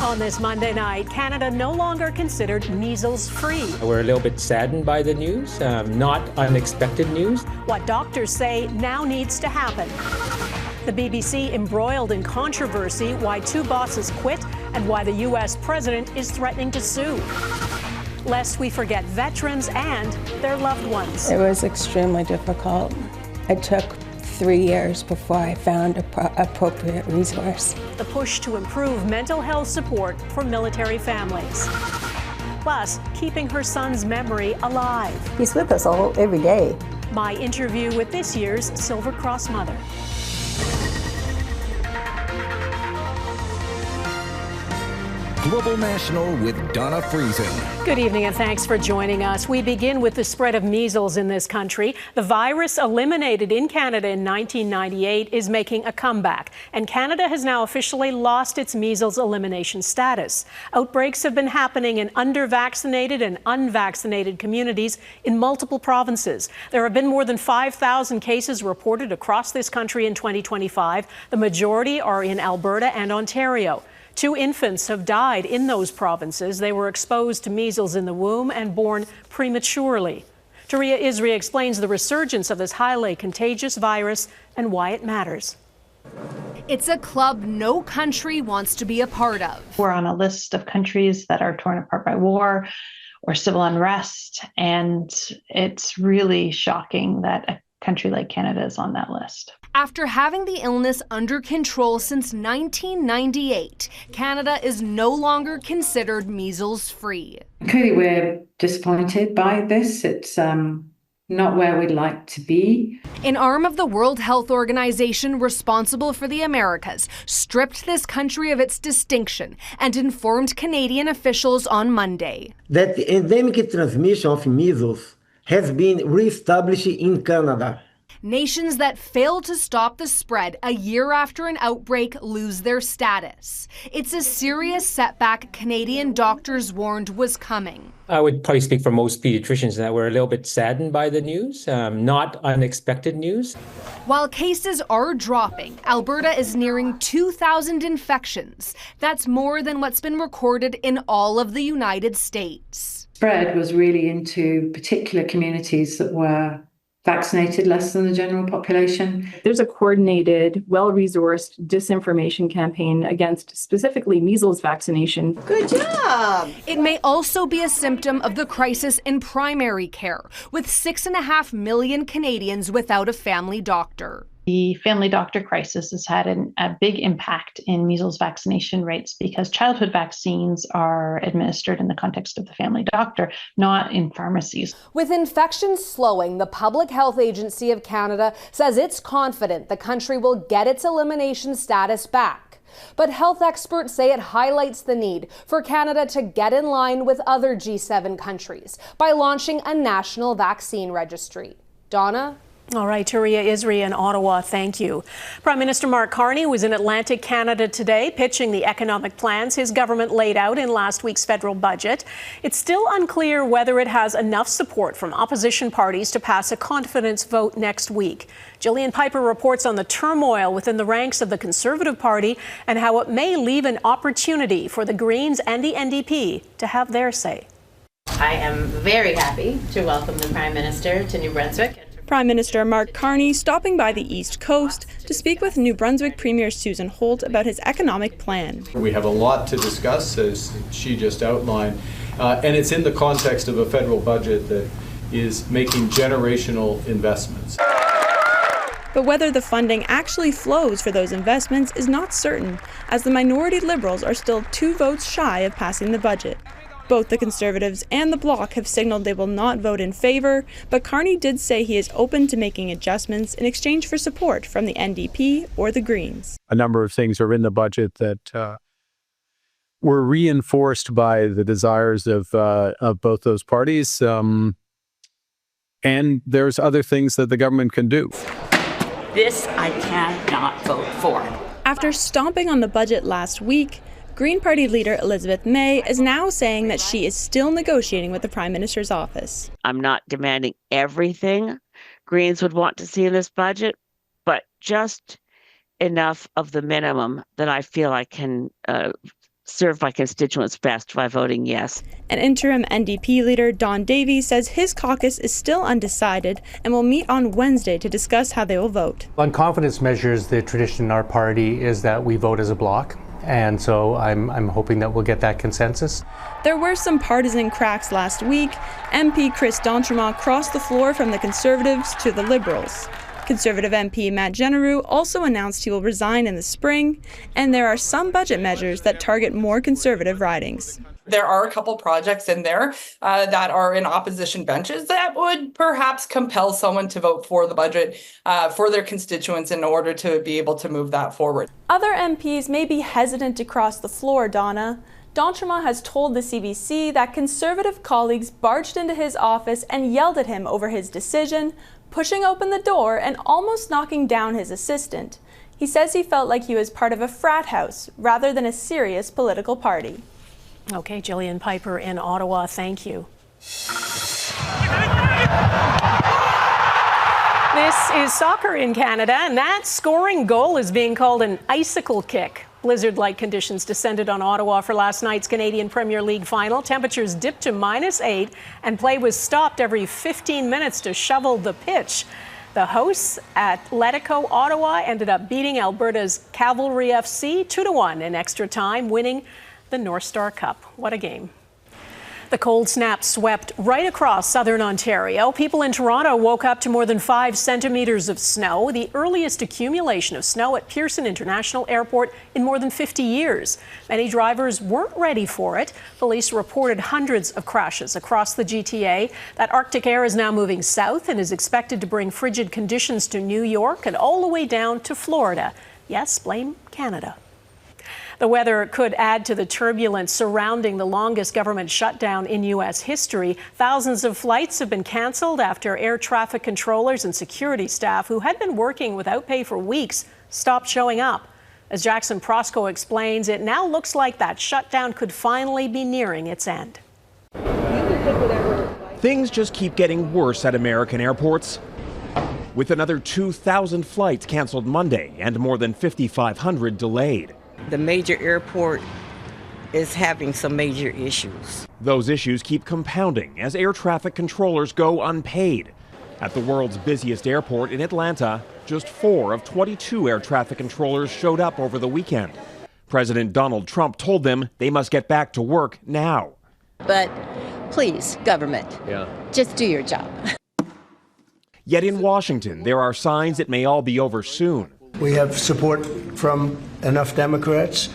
On this Monday night, Canada no longer considered measles-free. We're a little bit saddened by the news, not unexpected news. What doctors say now needs to happen. The BBC embroiled in controversy, why two bosses quit and why the U.S. president is threatening to sue. Lest we forget veterans and their loved ones. It was extremely difficult. It took 3 years before I found appropriate resource. The push to improve mental health support for military families. Plus, keeping her son's memory alive. He's with us every day. My interview with this year's Silver Cross mother. Global National with Donna Friesen. Good evening and thanks for joining us. We begin with the spread of measles in this country. The virus eliminated in Canada in 1998 is making a comeback, and Canada has now officially lost its measles elimination status. Outbreaks have been happening in under-vaccinated and unvaccinated communities in multiple provinces. There have been more than 5,000 cases reported across this country in 2025. The majority are in Alberta and Ontario. 2 infants have died in those provinces. They were exposed to measles in the womb and born prematurely. Touria Izri explains the resurgence of this highly contagious virus and why it matters. It's a club no country wants to be a part of. We're on a list of countries that are torn apart by war or civil unrest, and it's really shocking that a country like Canada is on that list. After having the illness under control since 1998, Canada is no longer considered measles-free. Clearly, we're disappointed by this. It's not where we'd like to be. An arm of the World Health Organization responsible for the Americas stripped this country of its distinction and informed Canadian officials on Monday that the endemic transmission of measles has been re-established in Canada. Nations that failed to stop the spread a year after an outbreak lose their status. It's a serious setback Canadian doctors warned was coming. I would probably speak for most pediatricians that we're a little bit saddened by the news, not unexpected news. While cases are dropping, Alberta is nearing 2,000 infections. That's more than what's been recorded in all of the United States. Spread was really into particular communities that were vaccinated less than the general population. There's a coordinated, well-resourced disinformation campaign against specifically measles vaccination. Good job! It may also be a symptom of the crisis in primary care, with 6.5 million Canadians without a family doctor. The family doctor crisis has had a big impact in measles vaccination rates because childhood vaccines are administered in the context of the family doctor, not in pharmacies. With infections slowing, the Public Health Agency of Canada says it's confident the country will get its elimination status back. But health experts say it highlights the need for Canada to get in line with other G7 countries by launching a national vaccine registry. Donna? All right, Touria Izri in Ottawa, thank you. Prime Minister Mark Carney was in Atlantic Canada today, pitching the economic plans his government laid out in last week's federal budget. It's still unclear whether it has enough support from opposition parties to pass a confidence vote next week. Gillian Piper reports on the turmoil within the ranks of the Conservative Party and how it may leave an opportunity for the Greens and the NDP to have their say. I am very happy to welcome the Prime Minister to New Brunswick. Prime Minister Mark Carney stopping by the East Coast to speak with New Brunswick Premier Susan Holt about his economic plan. We have a lot to discuss, as she just outlined, and it's in the context of a federal budget that is making generational investments. But whether the funding actually flows for those investments is not certain, as the minority Liberals are still 2 votes shy of passing the budget. Both the Conservatives and the Bloc have signaled they will not vote in favour, but Carney did say he is open to making adjustments in exchange for support from the NDP or the Greens. A number of things are in the budget that were reinforced by the desires of both those parties, and there's other things that the government can do. This I cannot vote for. After stomping on the budget last week, Green Party leader Elizabeth May is now saying that she is still negotiating with the Prime Minister's office. I'm not demanding everything Greens would want to see in this budget, but just enough of the minimum that I feel I can serve my constituents best by voting yes. An interim NDP leader, Don Davey, says his caucus is still undecided and will meet on Wednesday to discuss how they will vote. On confidence measures, the tradition in our party is that we vote as a bloc. And so I'm hoping that we'll get that consensus. There were some partisan cracks last week. MP Chris D'Entremont crossed the floor from the Conservatives to the Liberals. Conservative MP Matt Genereux also announced he will resign in the spring, and there are some budget measures that target more Conservative ridings. There are a couple projects in there that are in opposition benches that would perhaps compel someone to vote for the budget for their constituents in order to be able to move that forward. Other MPs may be hesitant to cross the floor, Donna. D'Entremont has told the CBC that Conservative colleagues barged into his office and yelled at him over his decision, pushing open the door and almost knocking down his assistant. He says he felt like he was part of a frat house rather than a serious political party. Okay, Jillian Piper in Ottawa, thank you. This is soccer in Canada, and that scoring goal is being called an icicle kick. Blizzard-like conditions descended on Ottawa for last night's Canadian Premier League final. Temperatures dipped to -8, and play was stopped every 15 minutes to shovel the pitch. The hosts, Atletico Ottawa, ended up beating Alberta's Cavalry FC 2-1 in extra time, winning the North Star Cup. What a game. The cold snap swept right across southern Ontario. People in Toronto woke up to more than 5 centimeters of snow, the earliest accumulation of snow at Pearson International Airport in more than 50 years. Many drivers weren't ready for it. Police reported hundreds of crashes across the GTA. That Arctic air is now moving south and is expected to bring frigid conditions to New York and all the way down to Florida. Yes, blame Canada. The weather could add to the turbulence surrounding the longest government shutdown in U.S. history. Thousands of flights have been canceled after air traffic controllers and security staff who had been working without pay for weeks stopped showing up. As Jackson Proskow explains, it now looks like that shutdown could finally be nearing its end. Things just keep getting worse at American airports, with another 2,000 flights canceled Monday and more than 5,500 delayed. The major airport is having some major issues. Those issues keep compounding as air traffic controllers go unpaid. At the world's busiest airport in Atlanta, just 4 of 22 air traffic controllers showed up over the weekend. President Donald Trump told them they must get back to work now. But please, government, just do your job. Yet in Washington, there are signs it may all be over soon. We have support from enough Democrats,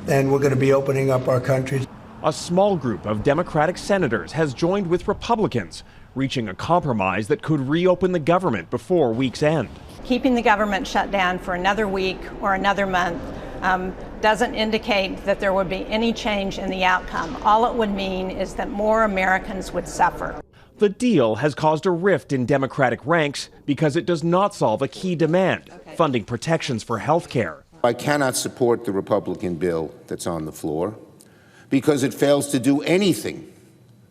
and we're going to be opening up our country. A small group of Democratic senators has joined with Republicans, reaching a compromise that could reopen the government before week's end. Keeping the government shut down for another week or another month doesn't indicate that there would be any change in the outcome. All it would mean is that more Americans would suffer. The deal has caused a rift in Democratic ranks because it does not solve a key demand, funding protections for health care. I cannot support the Republican bill that's on the floor because it fails to do anything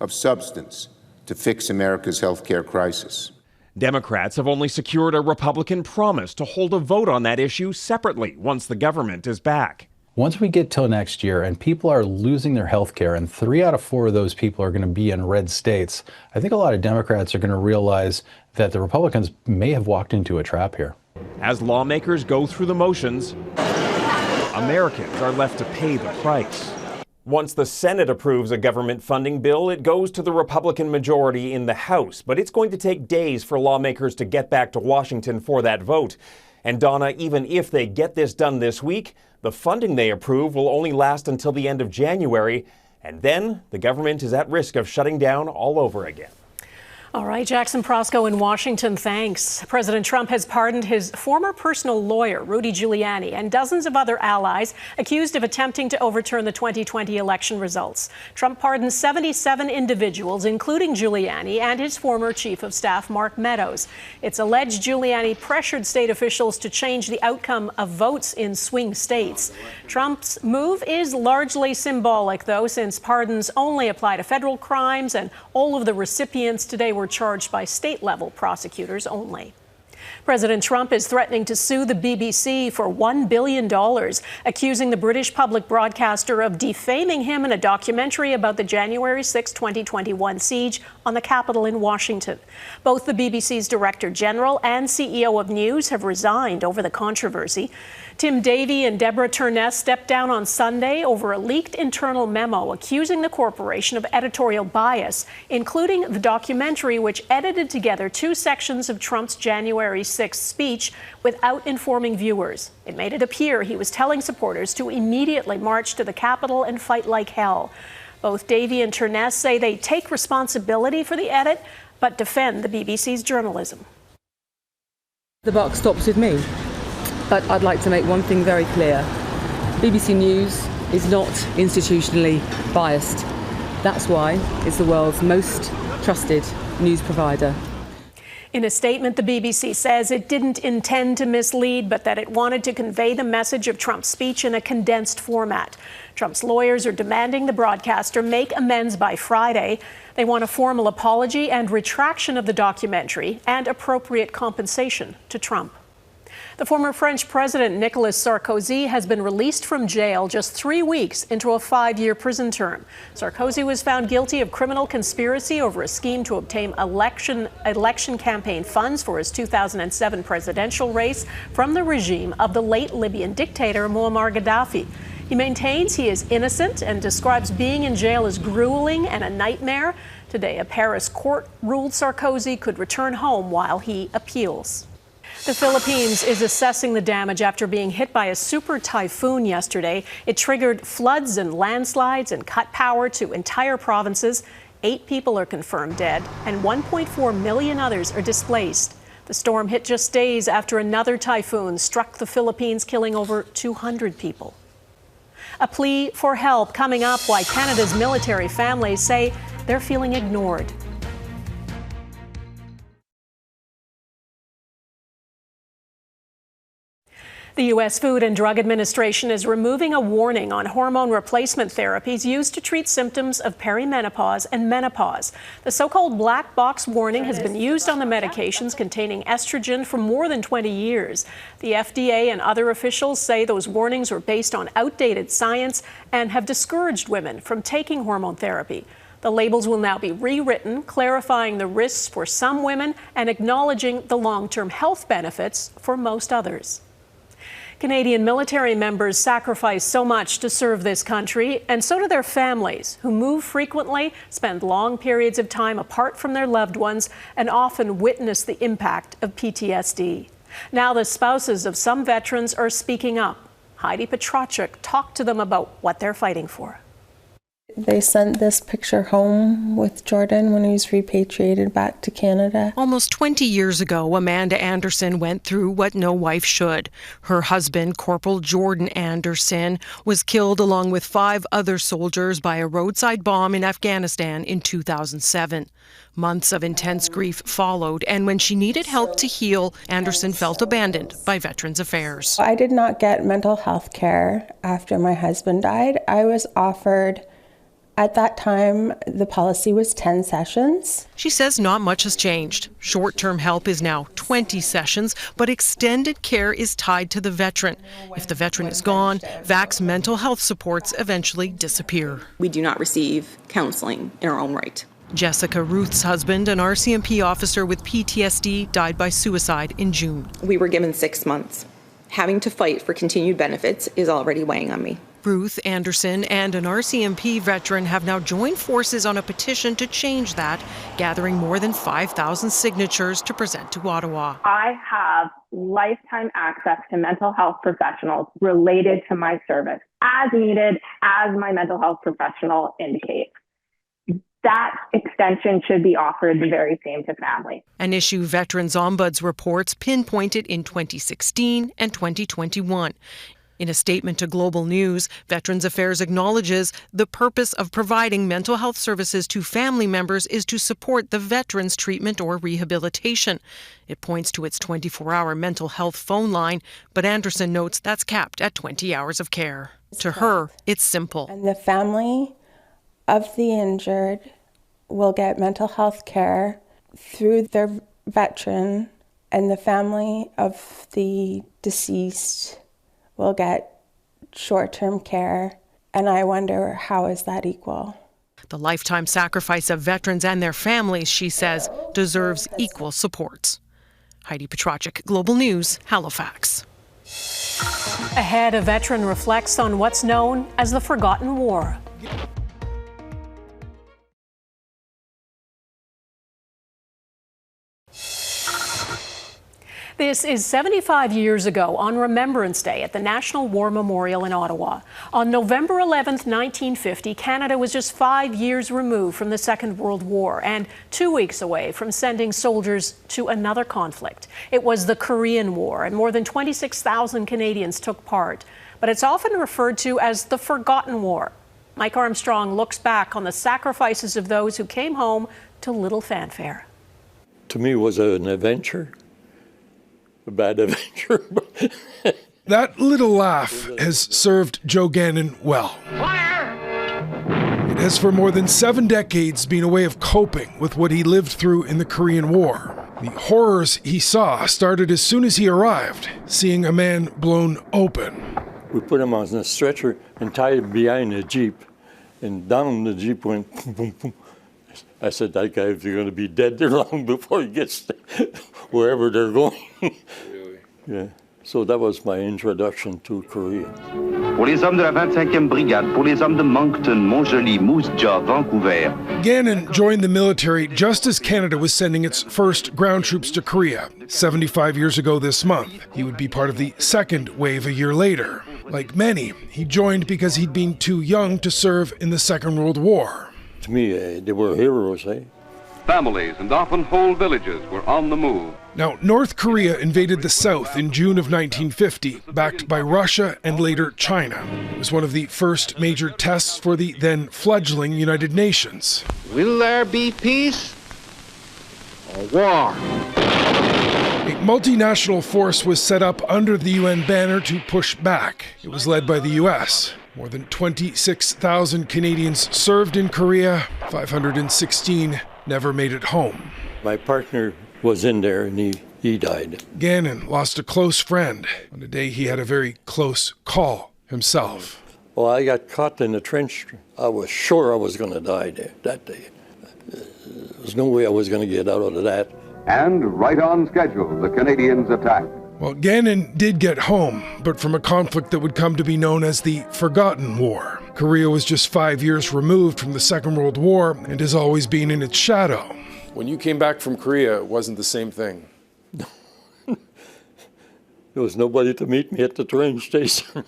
of substance to fix America's health care crisis. Democrats have only secured a Republican promise to hold a vote on that issue separately once the government is back. Once we get till next year and people are losing their health care and 3 out of 4 of those people are going to be in red states, I think a lot of Democrats are going to realize that the Republicans may have walked into a trap here. As lawmakers go through the motions, Americans are left to pay the price. Once the Senate approves a government funding bill, it goes to the Republican majority in the House, but it's going to take days for lawmakers to get back to Washington for that vote. And Donna, even if they get this done this week, the funding they approve will only last until the end of January, and then the government is at risk of shutting down all over again. All right, Jackson Proskow in Washington, thanks. President Trump has pardoned his former personal lawyer, Rudy Giuliani, and dozens of other allies accused of attempting to overturn the 2020 election results. Trump pardoned 77 individuals, including Giuliani and his former chief of staff, Mark Meadows. It's alleged Giuliani pressured state officials to change the outcome of votes in swing states. Trump's move is largely symbolic, though, since pardons only apply to federal crimes, and all of the recipients today were charged by state-level prosecutors only. President Trump is threatening to sue the BBC for $1 billion, accusing the British public broadcaster of defaming him in a documentary about the January 6, 2021 siege on the Capitol in Washington. Both the BBC's Director General and CEO of News have resigned over the controversy. Tim Davie and Deborah Turness stepped down on Sunday over a leaked internal memo accusing the corporation of editorial bias, including the documentary which edited together 2 sections of Trump's January 6th speech without informing viewers. It made it appear he was telling supporters to immediately march to the Capitol and fight like hell. Both Davie and Turness say they take responsibility for the edit, but defend the BBC's journalism. The buck stops with me. But I'd like to make one thing very clear. BBC News is not institutionally biased. That's why it's the world's most trusted news provider. In a statement, the BBC says it didn't intend to mislead, but that it wanted to convey the message of Trump's speech in a condensed format. Trump's lawyers are demanding the broadcaster make amends by Friday. They want a formal apology and retraction of the documentary and appropriate compensation to Trump. The former French President Nicolas Sarkozy has been released from jail just 3 weeks into a 5-year prison term. Sarkozy was found guilty of criminal conspiracy over a scheme to obtain election campaign funds for his 2007 presidential race from the regime of the late Libyan dictator Muammar Gaddafi. He maintains he is innocent and describes being in jail as grueling and a nightmare. Today, a Paris court ruled Sarkozy could return home while he appeals. The Philippines is assessing the damage after being hit by a super typhoon yesterday. It triggered floods and landslides and cut power to entire provinces. 8 people are confirmed dead, and 1.4 million others are displaced. The storm hit just days after another typhoon struck the Philippines, killing over 200 people. A plea for help coming up why Canada's military families say they're feeling ignored. The U.S. Food and Drug Administration is removing a warning on hormone replacement therapies used to treat symptoms of perimenopause and menopause. The so-called black box warning has been used on the medications containing estrogen for more than 20 years. The FDA and other officials say those warnings were based on outdated science and have discouraged women from taking hormone therapy. The labels will now be rewritten, clarifying the risks for some women and acknowledging the long-term health benefits for most others. Canadian military members sacrifice so much to serve this country, and so do their families, who move frequently, spend long periods of time apart from their loved ones, and often witness the impact of PTSD. Now the spouses of some veterans are speaking up. Heidi Petrachuk talked to them about what they're fighting for. They sent this picture home with Jordan when he was repatriated back to Canada. Almost 20 years ago, Amanda Anderson went through what no wife should. Her husband, Corporal Jordan Anderson, was killed along with 5 other soldiers by a roadside bomb in Afghanistan in 2007. Months of intense grief followed, and when she needed help to heal, Anderson felt abandoned by Veterans Affairs. I did not get mental health care after my husband died. I was offered, at that time, the policy was 10 sessions. She says not much has changed. Short-term help is now 20 sessions, but extended care is tied to the veteran. If the veteran is gone, VAC's mental health supports eventually disappear. We do not receive counseling in our own right. Jessica Ruth's husband, an RCMP officer with PTSD, died by suicide in June. We were given 6 months. Having to fight for continued benefits is already weighing on me. Ruth Anderson and an RCMP veteran have now joined forces on a petition to change that, gathering more than 5,000 signatures to present to Ottawa. I have lifetime access to mental health professionals related to my service, as needed, as my mental health professional indicates. That extension should be offered the very same to families. An issue Veterans Ombuds reports pinpointed in 2016 and 2021. In a statement to Global News, Veterans Affairs acknowledges the purpose of providing mental health services to family members is to support the veteran's treatment or rehabilitation. It points to its 24-hour mental health phone line, but Anderson notes that's capped at 20 hours of care. To her, it's simple. And the family of the injured will get mental health care through their veteran and the family of the deceased will get short-term care. And I wonder, how is that equal? The lifetime sacrifice of veterans and their families, she says, deserves equal support. Heidi Petracek, Global News, Halifax. Ahead, a veteran reflects on what's known as the Forgotten War. This is 75 years ago on Remembrance Day at the National War Memorial in Ottawa. On November 11th, 1950, Canada was just 5 years removed from the Second World War and 2 weeks away from sending soldiers to another conflict. It was the Korean War, and more than 26,000 Canadians took part. But it's often referred to as the Forgotten War. Mike Armstrong looks back on the sacrifices of those who came home to little fanfare. To me, it was an adventure. A bad adventure. That little laugh has served Joe Gannon well. It has for more than 7 decades been a way of coping with what he lived through in the Korean War. The horrors he saw started as soon as he arrived, seeing a man blown open. We put him on a stretcher and tied him behind a Jeep. And down the Jeep went boom, boom, boom. I said, that guy is going to be dead there long before he gets wherever they're going. Really? Yeah. So that was my introduction to Korea. Pour les hommes de la 25e brigade, pour les hommes de Moncton, Montjoly, Moose Jaw, Vancouver. Gannon joined the military just as Canada was sending its first ground troops to Korea. 75 years ago this month, he would be part of the second wave a year later. Like many, he joined because he'd been too young to serve in the Second World War. To me, they were heroes, eh? Families and often whole villages were on the move. Now, North Korea invaded the South in June of 1950, backed by Russia and later China. It was one of the first major tests for the then fledgling United Nations. Will there be peace or war? A multinational force was set up under the UN banner to push back. It was led by the U.S. More than 26,000 Canadians served in Korea. 516 never made it home. My partner was in there and he died. Gannon lost a close friend on a day he had a very close call himself. Well, I got caught in the trench. I was sure I was going to die there that day. There's no way I was going to get out of that. And right on schedule, the Canadians attacked. Well, Gannon did get home, but from a conflict that would come to be known as the Forgotten War. Korea was just 5 years removed from the Second World War and has always been in its shadow. When you came back from Korea, it wasn't the same thing. There was nobody to meet me at the train station.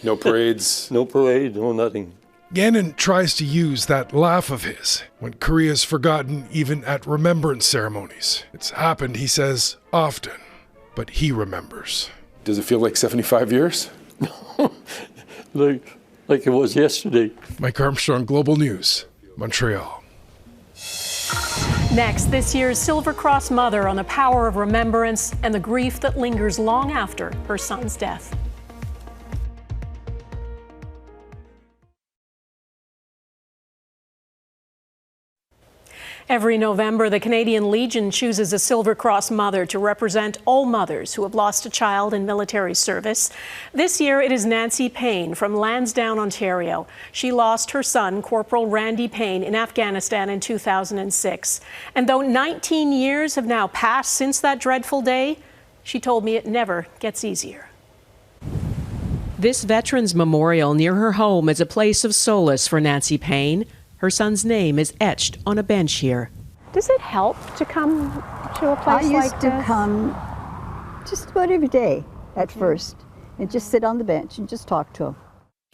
No parades? No parade, no nothing. Gannon tries to use that laugh of his when Korea is forgotten even at remembrance ceremonies. It's happened, he says, often. But he remembers. Does it feel like 75 years? like it was yesterday. Mike Armstrong, Global News, Montreal. Next, this year's Silver Cross mother on the power of remembrance and the grief that lingers long after her son's death. Every November, the Canadian Legion chooses a Silver Cross mother to represent all mothers who have lost a child in military service. This year, it is Nancy Payne from Lansdowne, Ontario. She lost her son, Corporal Randy Payne, in Afghanistan in 2006. And though 19 years have now passed since that dreadful day, she told me it never gets easier. This Veterans Memorial near her home is a place of solace for Nancy Payne. Her son's name is etched on a bench here. Does it help to come to a place like this? I used to come just about every day at first and just sit on the bench and just talk to him.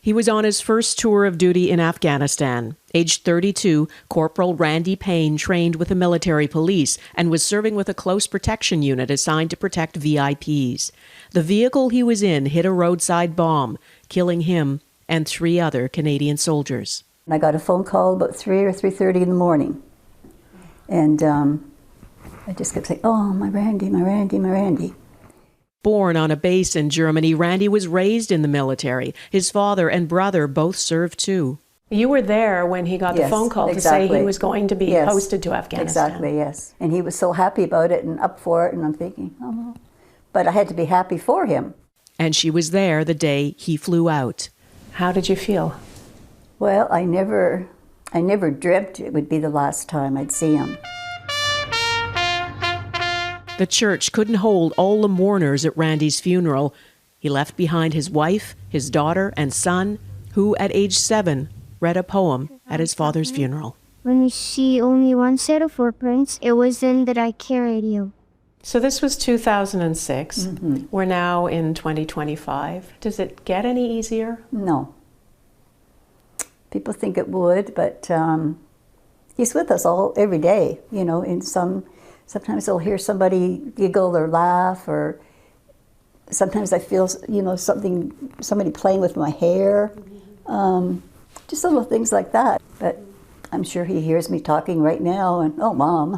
He was on his first tour of duty in Afghanistan. Aged 32, Corporal Randy Payne trained with the military police and was serving with a close protection unit assigned to protect VIPs. The vehicle he was in hit a roadside bomb, killing him and 3 other Canadian soldiers. I got a phone call about 3 or 3:30 in the morning. And I just kept saying, oh, my Randy, my Randy, my Randy. Born on a base in Germany, Randy was raised in the military. His father and brother both served too. You were there when he got the phone call to say he was going to be posted to Afghanistan. Exactly, yes. And he was so happy about it and up for it, and I'm thinking, oh, but I had to be happy for him. And she was there the day he flew out. How did you feel? Well, I never dreamt it would be the last time I'd see him. The church couldn't hold all the mourners at Randy's funeral. He left behind his wife, his daughter, and son, who at age 7 read a poem at his father's funeral. When you see only one set of footprints, it was then that I carried you. So this was 2006. Mm-hmm. We're now in 2025. Does it get any easier? No. People think it would, but he's with us every day. You know, sometimes I'll hear somebody giggle or laugh, or sometimes I feel, somebody playing with my hair. Just little things like that. But I'm sure he hears me talking right now and, oh, Mom.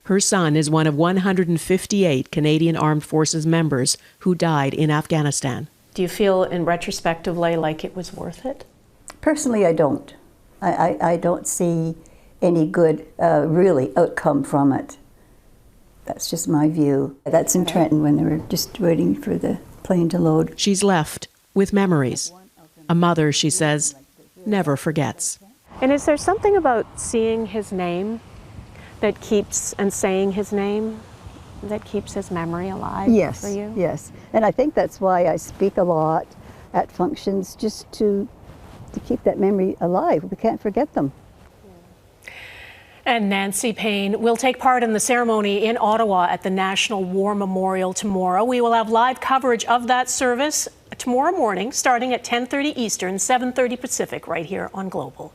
Her son is one of 158 Canadian Armed Forces members who died in Afghanistan. Do you feel, in retrospectively, like it was worth it? Personally, I don't. I don't see any good, really, outcome from it. That's just my view. That's in Trenton when they were just waiting for the plane to load. She's left with memories. A mother, she says, never forgets. And is there something about seeing his name that keeps, and saying his name, that keeps his memory alive for you? Yes. And I think that's why I speak a lot at functions, just to keep that memory alive. We can't forget them. And Nancy Payne will take part in the ceremony in Ottawa at the National War Memorial tomorrow. We will have live coverage of that service tomorrow morning, starting at 10:30 Eastern, 7:30 Pacific, right here on Global.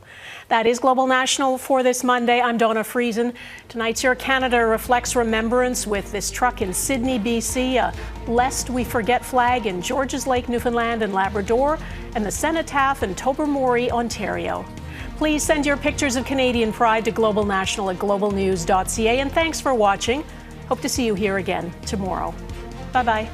That is Global National for this Monday. I'm Donna Friesen. Tonight's Your Canada reflects remembrance with this truck in Sydney, BC, a Lest We Forget flag in Georges Lake, Newfoundland and Labrador, and the cenotaph in Tobermory, Ontario. Please send your pictures of Canadian pride to globalnational@globalnews.ca, and thanks for watching. Hope to see you here again tomorrow. Bye-bye.